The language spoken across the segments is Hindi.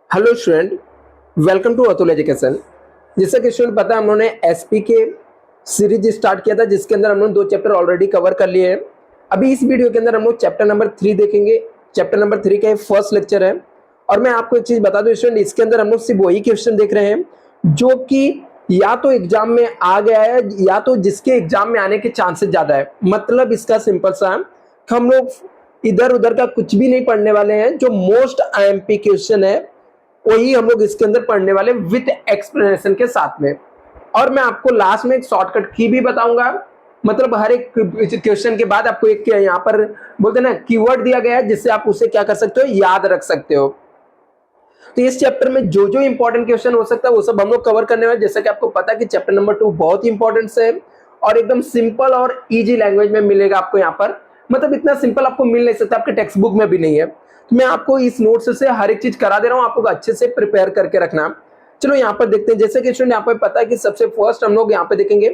Hello student, welcome to Atul education. जैसा कि स्टूडेंट पता है, हम लोगों ने एसपी के सीरीज स्टार्ट किया था जिसके अंदर हम लोग 2 चैप्टर ऑलरेडी कवर कर लिए हैं। अभी इस वीडियो के अंदर हम लोग चैप्टर नंबर 3 देखेंगे। चैप्टर नंबर 3 का फर्स्ट लेक्चर है। और मैं आपको एक चीज बता दूं स्टूडेंट, इसके अंदर हम लोग सिर्फ वही क्वेश्चन देख रहे हैं जो कि या तो एग्जाम में आ गया है या तो जिसके एग्जाम में आने के चांसेस ज्यादा है। मतलब इसका सिंपल सा हम लोग इधर उधर का कुछ भी नहीं पढ़ने वाले हैं। जो मोस्ट आईएमपी क्वेश्चन है वही हम लोग इसके अंदर पढ़ने वाले विद एक्सप्लेनेशन के साथ में। और मैं आपको लास्ट में एक शॉर्टकट की भी बताऊंगा। मतलब हर एक क्वेश्चन के बाद आपको एक यहाँ पर बोलते हैं ना कीवर्ड दिया गया है जिससे आप उसे क्या कर सकते हो, याद रख सकते हो। तो इस चैप्टर में जो जो इंपॉर्टेंट क्वेश्चन हो सकता है वो सब हम लोग कवर करने वाले। जैसा कि आपको पता है कि चैप्टर नंबर 2 बहुत ही इंपॉर्टेंट है और एकदम सिंपल और इजी लैंग्वेज में मिलेगा आपको यहाँ पर। मतलब इतना सिंपल आपको मिल नहीं सकता, आपके टेक्स्ट बुक में भी नहीं है। तो मैं आपको इस नोट्स से हर एक चीज करा दे रहा हूँ, आपको अच्छे से प्रिपेयर करके रखना। चलो यहाँ पर देखते हैं। जैसे कि स्टूडेंट यहाँ पर पता है कि सबसे फर्स्ट हम लोग यहाँ पे देखेंगे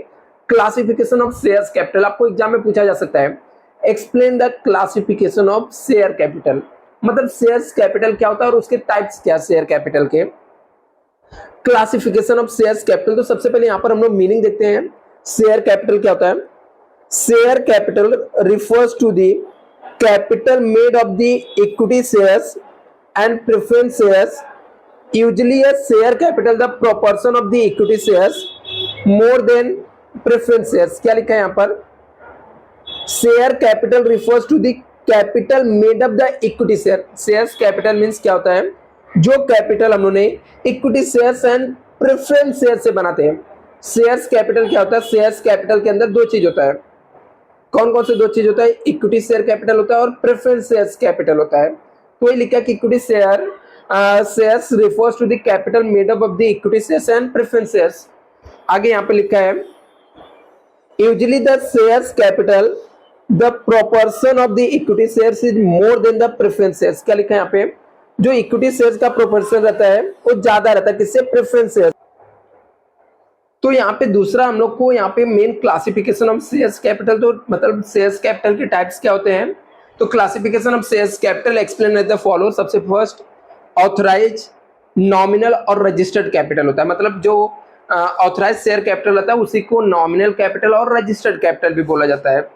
क्लासिफिकेशन ऑफ शेयर कैपिटल। आपको एग्जाम में पूछा जा सकता है, explain the classification of share capital. मतलब शेयर्स कैपिटल क्या होता है और उसके टाइप्स क्या शेयर कैपिटल के। क्लासिफिकेशन ऑफ शेयर्स कैपिटल, तो सबसे पहले यहां पर हम लोग मीनिंग देखते हैं। शेयर कैपिटल क्या होता है? Share capital refers to the capital made of the equity shares and preference shares, usually a share capital the proportion of the equity shares more than preference shares। क्या लिखा है यहां पर? Share capital refers to the capital made up the equity share. Shares capital means क्या होता है? जो कैपिटल हम लोगों ने equity shares and preference share से बनाते हैं। शेयर्स कैपिटल क्या होता है? शेयर्स कैपिटल के अंदर 2 चीज होता है। कौन कौन से 2 चीज होता है? इक्विटी शेयर कैपिटल होता है और प्रेफरेंस शेयर्स कैपिटल होता है। तो ये लिखा कि equity share shares refers to the capital made up of the equity shares and preference shares. आगे यहाँ पे लिखा है usually the shares capital the proportion of the equity shares is more than the preference shares। क्या लिखा है यहाँ पे? जो इक्विटी शेयर्स का प्रोपोर्शन रहता है वो ज्यादा रहता है किससे? Preference shares. तो यहाँ पे दूसरा हम लोग को यहाँ पे main classification of shares capital, तो मतलब शेयर्स कैपिटल के टाइप्स क्या होते हैं। तो classification of shares capital explain as the follow. सबसे फर्स्ट ऑथराइज, नॉमिनल और रजिस्टर्ड कैपिटल होता है। मतलब जो ऑथराइज शेयर कैपिटल होता है उसी को नॉमिनल कैपिटल और रजिस्टर्ड कैपिटल भी बोला जाता है।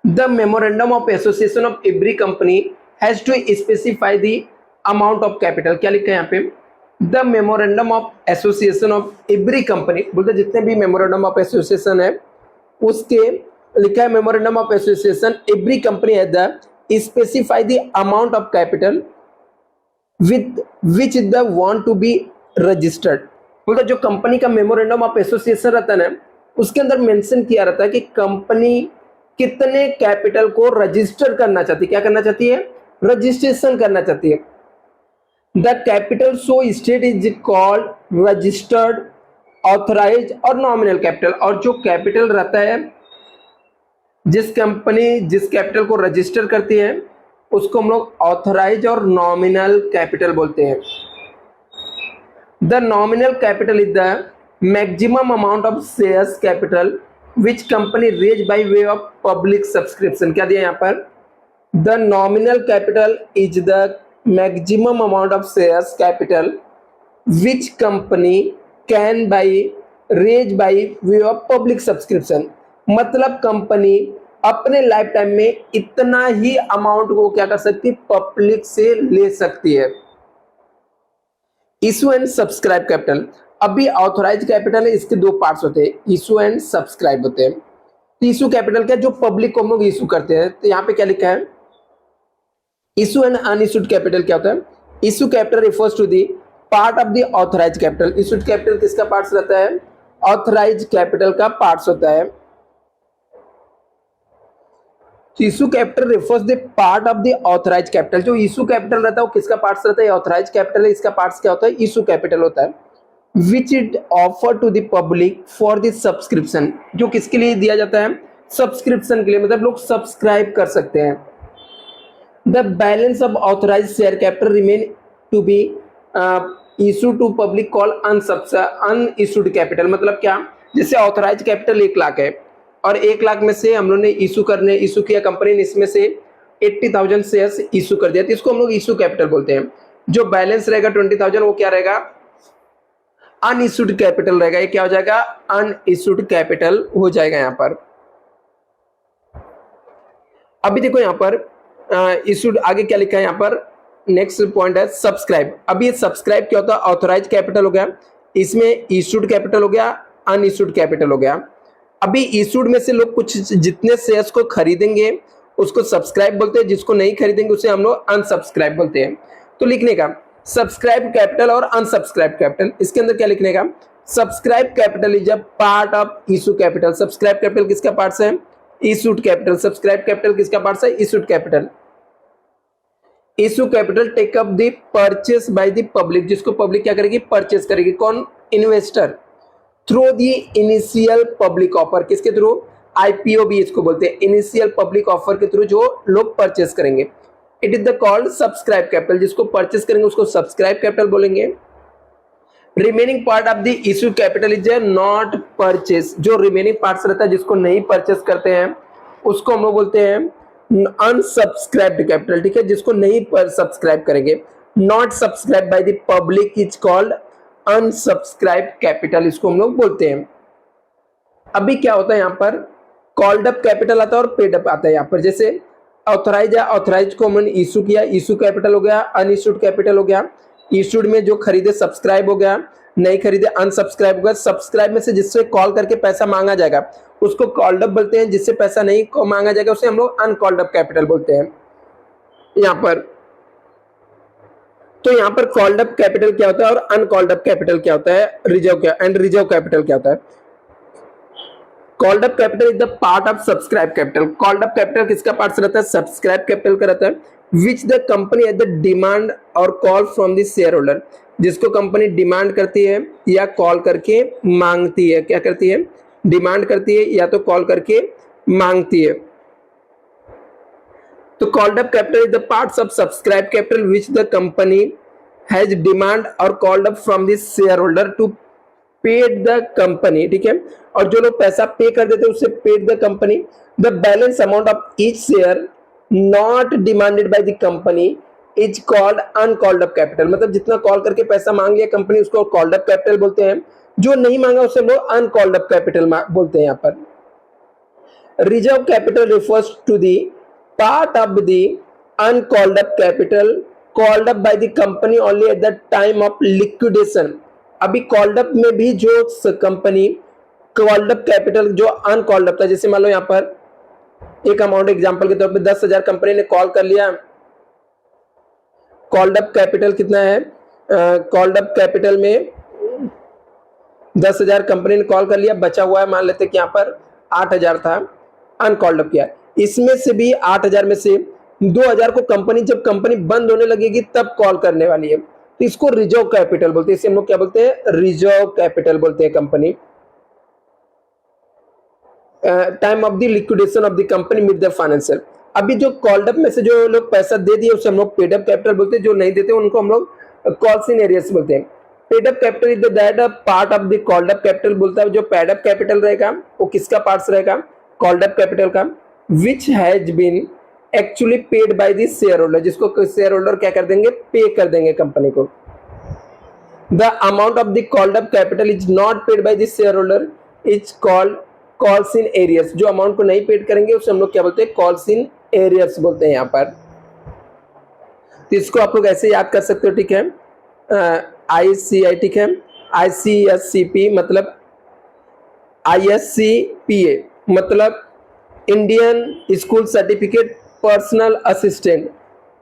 The memorandum of association of every company has to specify the amount of capital। क्या लिखा है यहाँ पे? The memorandum of association of every company, बोलते जितने भी memorandum of association है उसके लिखा है memorandum of association every company has the specify the amount of capital with which the want to be registered। बोलते जो कंपनी का memorandum of association रहता है ना उसके अंदर मेंशन किया रहता है कि कंपनी कितने कैपिटल को रजिस्टर करना चाहती है। क्या करना चाहती है? रजिस्ट्रेशन करना चाहती है। The capital so state is called registered, authorise और नॉमिनल कैपिटल। और जो कैपिटल रहता है, जिस कंपनी जिस कैपिटल को रजिस्टर करती है उसको हम लोग ऑथराइज और नॉमिनल कैपिटल बोलते हैं। The nominal capital is the maximum amount of shares capital which company raised by way of public subscription। क्या दिया यहाँ पर? The nominal capital is the maximum amount of shares capital which company can by raise by way of public subscription। मतलब कंपनी अपने लाइफ टाइम में इतना ही अमाउंट को क्या कर सकती है? पब्लिक से ले सकती है। Issue and subscribe capital. अभी ऑथराइज कैपिटल है, इसके 2 पार्ट्स होते हैं, इशू एंड सब्सक्राइब होते हैं। तो इशू कैपिटल क्या? जो पब्लिक को हम लोग इशू करते हैं। तो यहाँ पे क्या लिखा है? इशू एंड अनइशूड कैपिटल क्या होता है? Issue capital refers to the part of the authorise capital. Issued capital किसका पार्ट्स रहता है? ऑथराइज कैपिटल का पार्ट्स होता है। Issue capital refers the part of the authorise capital. जो इशू कैपिटल रहता है वो किसका पार्ट्स रहता है? ऑथराइज कैपिटल है, इसका पार्ट्स क्या होता है? इशू कैपिटल होता है। Which it offer to the public for the subscription। जो किसके लिए दिया जाता है? सब्सक्रिप्शन के लिए, मतलब लोग सब्सक्राइब कर सकते हैं। The balance of authorized share capital remain to be issued to public call unissued capital। मतलब क्या? जैसे ऑथराइज कैपिटल 1 लाख है और 1 लाख में से हम लोग ने इशू किया कंपनी ने, इसमें से 80,000 शेयर्स इशू कर दिया, तो इसको हम लोग इशू कैपिटल बोलते हैं। जो बैलेंस रहेगा 20,000 वो क्या रहेगा, अनइश्यूड कैपिटल रहेगा। ये क्या हो जाएगा, अनइश्यूड कैपिटल हो जाएगा यहाँ पर। अभी देखो यहाँ पर इश्यूड आगे क्या लिखा है यहाँ पर, नेक्स्ट पॉइंट है सब्सक्राइब। अब ये सब्सक्राइब क्या होता है, ऑथराइज कैपिटल हो गया, इसमें इश्यूड कैपिटल हो गया, अनइश्यूड कैपिटल हो गया। अभी इश्यूड में से लोग कुछ जितने शेयर्स को खरीदेंगे उसको सब्सक्राइब बोलते हैं, जिसको नहीं खरीदेंगे उसे हम लोग अनसब्सक्राइब बोलते हैं। तो लिखने का सब्सक्राइब कैपिटल और अनसब्सक्राइब कैपिटल, इसके अंदर क्या लिखने का, subscribe capital is a part of issue capital. Subscribe capital किसका पार्ट है, इशूड कैपिटल। सब्सक्राइब कैपिटल किसका पार्ट है, issued capital. Issue capital take up the purchase by the public, जिसको पब्लिक क्या करेगी, परचेस करेगी। कौन, investor, through the initial public offer, किसके थ्रू, आईपीओ भी इसको बोलते हैं, इनिशियल पब्लिक ऑफर के थ्रू जो लोग परचेस करेंगे। It is the called subscribe capital, जिसको परचेस करेंगे उसको सब्सक्राइब कैपिटल बोलेंगे। Remaining part of the issue capital is not purchase, जो रिमेनिंग पार्ट्स रहता है जिसको नहीं परचेस करते हैं उसको हम लोग बोलते हैं अनसब्सक्राइब्ड कैपिटल, ठीक है, जिसको नहीं सब्सक्राइब करेंगे। Not subscribe bye the public is called unsubscribe capital, इसको हम लोग बोलते हैं। अभी क्या होता है यहाँ पर, कॉल्ड अप कैपिटल आता है और पेड अप आता है। यहाँ पर जैसे ऑथराइज है, ऑथराइज को हमने इशू किया, इशू कैपिटल हो गया, अनइश्यूड कैपिटल हो गया। इशूड में जो खरीदे सब्सक्राइब हो गया, नहीं खरीदे अनसब्सक्राइब हो गया। सब्सक्राइब में से जिससे कॉल करके पैसा मांगा जाएगा उसको कॉल्ड अप बोलते हैं, जिससे पैसा नहीं मांगा जाएगा उसे हम लोग अनकॉल्ड अप कैपिटल बोलते हैं यहाँ पर। तो यहाँ पर कॉल्ड अप कैपिटल क्या होता है और अनकॉल्ड अप कैपिटल क्या होता है, रिजर्व क्या एंड रिजर्व कैपिटल क्या होता है। Called up capital is the part of subscribe capital. Called up capital किसका पार्ट रहता है, सब्सक्राइब कैपिटल का रहता है। Which the company at the demand और call from the share holder, जिसको कंपनी डिमांड करती है या कॉल करके मांगती है। क्या करती है, डिमांड करती है या तो कॉल करके मांगती है। तो called up capital is the parts of subscribe capital which the company has demand और called up from the share holder to paid the company, ठीक है। और जो लोग पैसा पे कर देते हैं उससे paid the company. The balance amount of each share not demanded by the company is called uncalled up capital. मतलब जितना कॉल करके पैसा मांग लिया कंपनी उसको कॉल्ड अप कैपिटल बोलते हैं, जो नहीं मांगा उसे लोग अनकॉल्ड अप कैपिटल बोलते हैं। यहाँ पर reserve capital refers to the part of the uncalled up capital called up by the company only at the time of liquidation. अभी कॉल्ड अप में भी जो कंपनी कॉल्ड अप कैपिटल जो अनकॉल्ड अप था, जैसे मान लो यहाँ पर एक अमाउंट एग्जांपल के तौर पे 10,000 कंपनी ने कॉल कर लिया। कॉल्ड अप कैपिटल कितना है, कॉल्ड अप कैपिटल में 10,000 कंपनी ने कॉल कर लिया, बचा हुआ है मान लेते कि यहाँ पर 8,000 था, अनकॉल्ड अप किया। इसमें से भी 8,000 में से 2,000 को कंपनी जब कंपनी बंद होने लगेगी तब कॉल करने वाली है, तो इसको रिजर्व कैपिटल बोलते हैं। इसे हम लोग क्या बोलते हैं, रिजर्व कैपिटल बोलते हैं company. Time of the liquidation of the company mid the financial. अभी जो कॉल्ड अप में से जो लोग पैसा दे दिए उसे हम लोग पेड अप कैपिटल बोलते हैं, जो नहीं देते उनको हम लोग कॉल्स इन एरियर्स बोलते हैं। Paid up capital is that part of the called up capital बोलता है। जो पेड अप कैपिटल रहेगा वो किसका पार्ट रहेगा, कॉल्ड अप कैपिटल का, which has been actually paid by the share holder, जिसको शेयर होल्डर क्या कर देंगे, पे कर देंगे कंपनी को। The amount of the called up capital is not paid by the share holder is called calls in arrears. जो अमाउंट को नहीं पेड करेंगे उसे हम लोग क्या बोलते हैं, कॉल्स इन एरियर्स बोलते हैं यहाँ पर। तो इसको आप लोग ऐसे याद कर सकते हो, ठीक है, ICI, ठीक है, ICSCP मतलब ISCPA मतलब Indian school certificate personal assistant.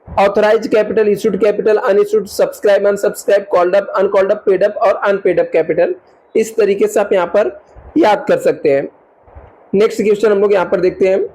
Authorise capital, issued capital, unissued, subscribe, unsubscribe, called up, uncalled up, paid up और अनपेड अप कैपिटल। इस तरीके से आप यहाँ पर याद कर सकते हैं। नेक्स्ट क्वेश्चन हम लोग यहाँ पर देखते हैं।